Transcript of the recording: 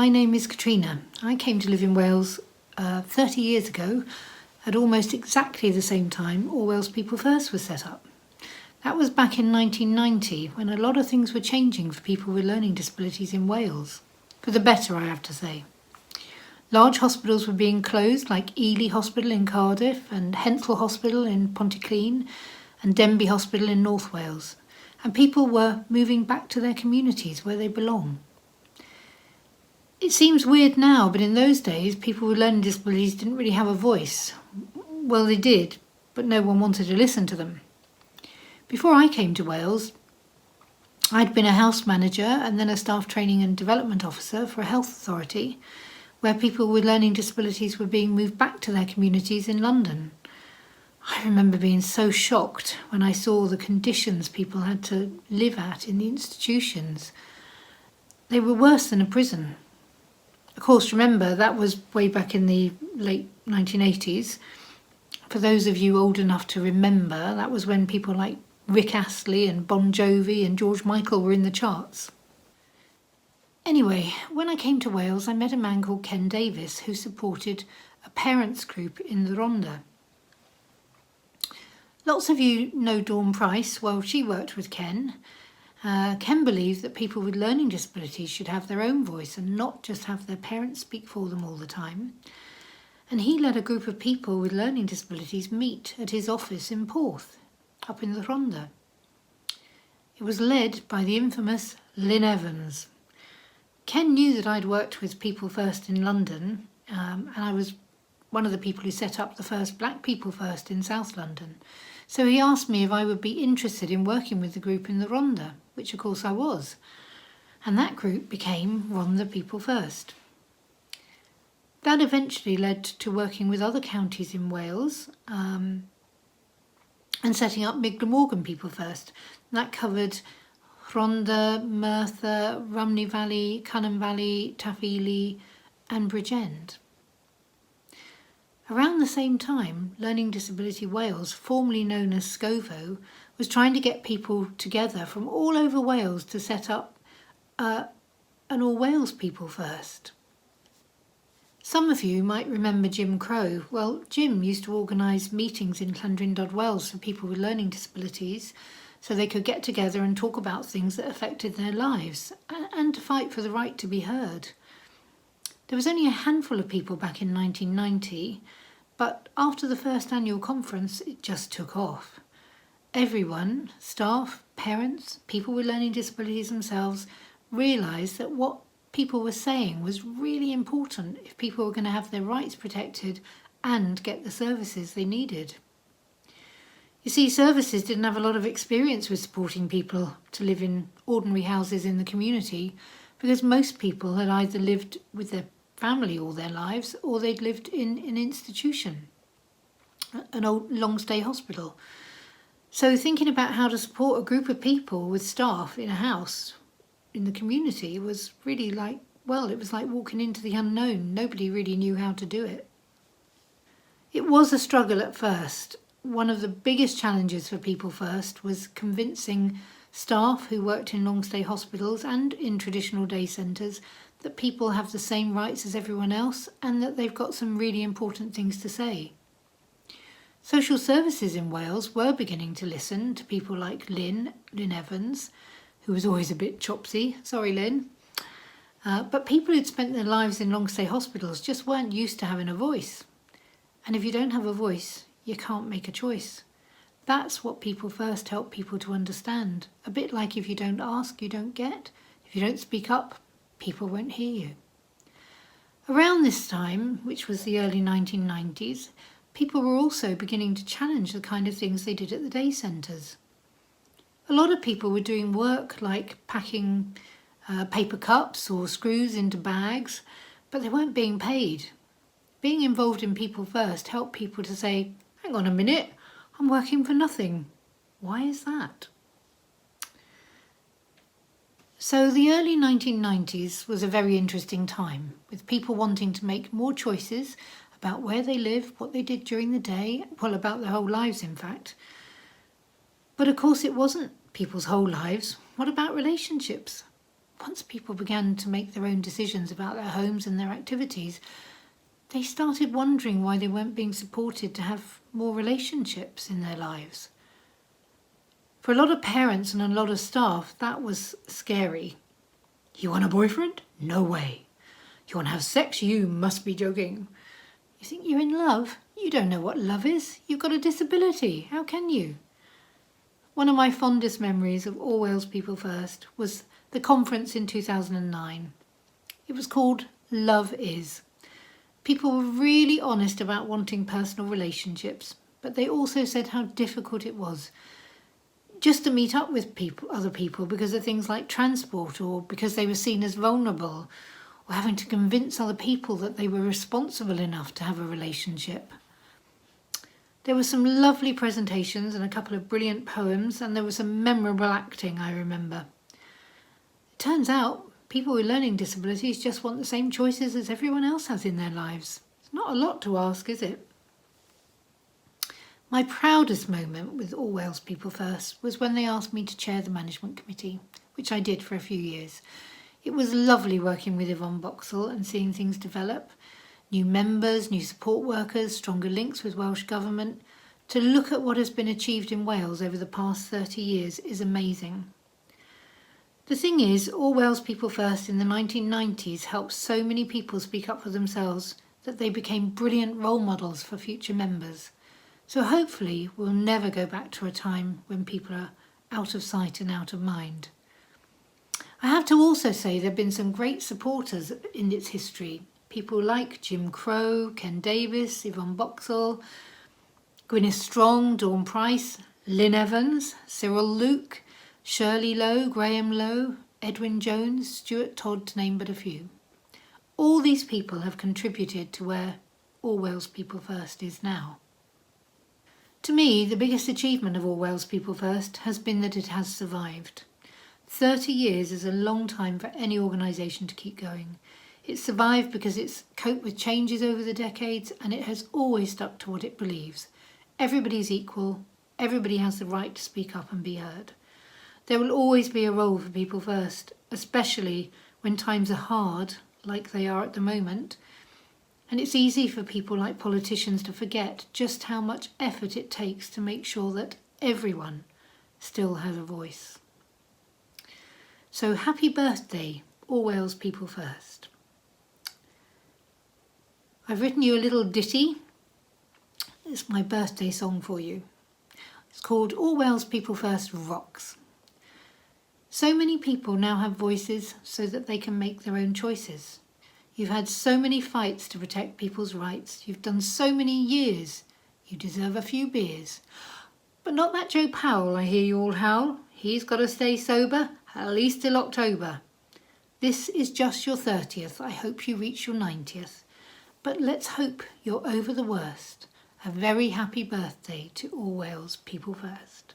My name is Katrina. I came to live in Wales 30 years ago at almost exactly the same time All Wales People First was set up. That was back in 1990 when a lot of things were changing for people with learning disabilities in Wales. For the better, I have to say. Large hospitals were being closed like Ely Hospital in Cardiff and Hensel Hospital in Pontyclun and Denbigh Hospital in North Wales. And people were moving back to their communities where they belong. It seems weird now, but in those days, people with learning disabilities didn't really have a voice. Well, they did, but no one wanted to listen to them. Before I came to Wales, I'd been a house manager and then a staff training and development officer for a health authority, where people with learning disabilities were being moved back to their communities in London. I remember being so shocked when I saw the conditions people had to live at in the institutions. They were worse than a prison. Of course, remember, that was way back in the late 1980s. For those of you old enough to remember, that was when people like Rick Astley and Bon Jovi and George Michael were in the charts. Anyway, when I came to Wales, I met a man called Ken Davis who supported a parents group in the Rhondda. Lots of you know Dawn Price. Well, she worked with Ken. Ken believed that people with learning disabilities should have their own voice and not just have their parents speak for them all the time. And he let a group of people with learning disabilities meet at his office in Porth, up in the Rhondda. It was led by the infamous Lynn Evans. Ken knew that I'd worked with People First in London, and I was one of the people who set up the first Black People First in South London. So he asked me if I would be interested in working with the group in the Rhondda, which of course I was. And that group became Rhondda People First. That eventually led to working with other counties in Wales and setting up Mid Glamorgan People First. That covered Rhondda, Merthyr, Rhymney Valley, Cynon Valley, Taffely and Bridgend. Around the same time, Learning Disability Wales, formerly known as SCOVO, was trying to get people together from all over Wales to set up an All Wales People First. Some of you might remember Jim Crow. Well, Jim used to organise meetings in Llandrindod Wales for people with learning disabilities so they could get together and talk about things that affected their lives and to fight for the right to be heard. There was only a handful of people back in 1990, but after the first annual conference, it just took off. Everyone, staff, parents, people with learning disabilities themselves, realised that what people were saying was really important if people were going to have their rights protected and get the services they needed. You see, services didn't have a lot of experience with supporting people to live in ordinary houses in the community because most people had either lived with their family all their lives or they'd lived in an institution, an old long-stay hospital. So thinking about how to support a group of people with staff in a house in the community was really like, well, it was like walking into the unknown. Nobody really knew how to do it. It was a struggle at first. One of the biggest challenges for People First was convincing staff who worked in long-stay hospitals and in traditional day centres that people have the same rights as everyone else and that they've got some really important things to say. Social services in Wales were beginning to listen to people like Lynn Evans, who was always a bit chopsy, sorry Lynn, but people who'd spent their lives in long-stay hospitals just weren't used to having a voice. And if you don't have a voice, you can't make a choice. That's what People First help people to understand. A bit like if you don't ask, you don't get. If you don't speak up, people won't hear you. Around this time, which was the early 1990s, people were also beginning to challenge the kind of things they did at the day centres. A lot of people were doing work like packing paper cups or screws into bags, but they weren't being paid. Being involved in People First helped people to say, hang on a minute, I'm working for nothing. Why is that? So the early 1990s was a very interesting time, with people wanting to make more choices about where they live, what they did during the day, well, about their whole lives, in fact. But of course it wasn't people's whole lives. What about relationships? once people began to make their own decisions about their homes and their activities, they started wondering why they weren't being supported to have more relationships in their lives. For a lot of parents and a lot of staff, that was scary. You want a boyfriend? No way. You want to have sex? You must be joking. You think you're in love? You don't know what love is. You've got a disability. How can you? One of my fondest memories of All Wales People First was the conference in 2009. It was called Love Is. People were really honest about wanting personal relationships, but they also said how difficult it was just to meet up with other people because of things like transport, or because they were seen as vulnerable, or having to convince other people that they were responsible enough to have a relationship. There were some lovely presentations and a couple of brilliant poems, and there was some memorable acting, I remember. It turns out people with learning disabilities just want the same choices as everyone else has in their lives. It's not a lot to ask, is it? My proudest moment with All Wales People First was when they asked me to chair the management committee, which I did for a few years. It was lovely working with Yvonne Boxall and seeing things develop. New members, new support workers, stronger links with Welsh Government. To look at what has been achieved in Wales over the past 30 years is amazing. The thing is, All Wales People First in the 1990s helped so many people speak up for themselves that they became brilliant role models for future members. So hopefully we'll never go back to a time when people are out of sight and out of mind. I have to also say there have been some great supporters in its history. People like Jim Crow, Ken Davis, Yvonne Boxall, Gwyneth Strong, Dawn Price, Lynn Evans, Cyril Luke, Shirley Lowe, Graham Lowe, Edwin Jones, Stuart Todd, to name but a few. All these people have contributed to where All Wales People First is now. To me, the biggest achievement of All Wales People First has been that it has survived. 30 years is a long time for any organisation to keep going. It's survived because it's coped with changes over the decades, and it has always stuck to what it believes. Everybody's equal, everybody has the right to speak up and be heard. There will always be a role for People First, especially when times are hard, like they are at the moment. And it's easy for people like politicians to forget just how much effort it takes to make sure that everyone still has a voice. So happy birthday, All Wales People First. I've written you a little ditty. It's my birthday song for you. It's called All Wales People First Rocks. So many people now have voices so that they can make their own choices. You've had so many fights to protect people's rights. You've done so many years. You deserve a few beers. But not that Joe Powell, I hear you all howl. He's got to stay sober, at least till October. This is just your 30th. I hope you reach your 90th. But let's hope you're over the worst. A very happy birthday to All Wales People First.